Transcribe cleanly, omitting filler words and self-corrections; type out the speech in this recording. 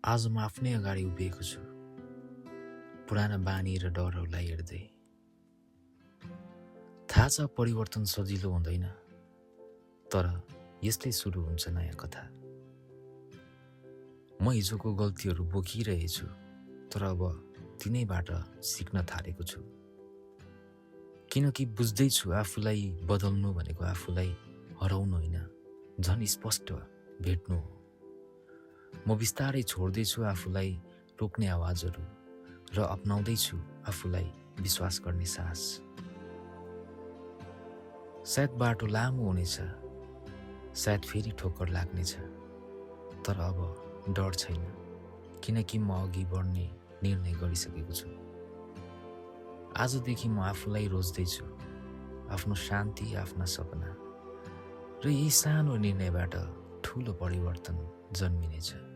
आज म आफ्नै अगाडि उभिएको छु, पुराना बानी र डरहरूलाई हेर्दै। थाहा छ परिवर्तन सजिलो हुँदैन, तर यसले सुरु हुन्छ नयाँ कथा। म हिजोको गल्तीहरू बोकिरहेछु, तर अब तिनैबाट सिक्न थालेको छु। किनकि बुझ्दैछु आफूलाई बदल्नु भनेको आफूलाई हराउनु होइन, झन् स्पष्ट भेट्नु हो। म बिस्तारै छोड्दैछु आफूलाई रोक्ने आवाजहरू र अपनाउँदैछु आफूलाई विश्वास गर्ने साहस। सायद बाटो लामो हुनेछ, सायद फेरि ठोक्कर लाग्नेछ, तर अब डर छैन, किनकि म अघि बढ्ने निर्णय गरिसकेको छु। आजदेखि म आफूलाई रोज्दैछु, आफ्नो शान्ति, आफ्ना सपना, र यही सानो निर्णयबाट ठुलो परिवर्तन जन्मिनेछ।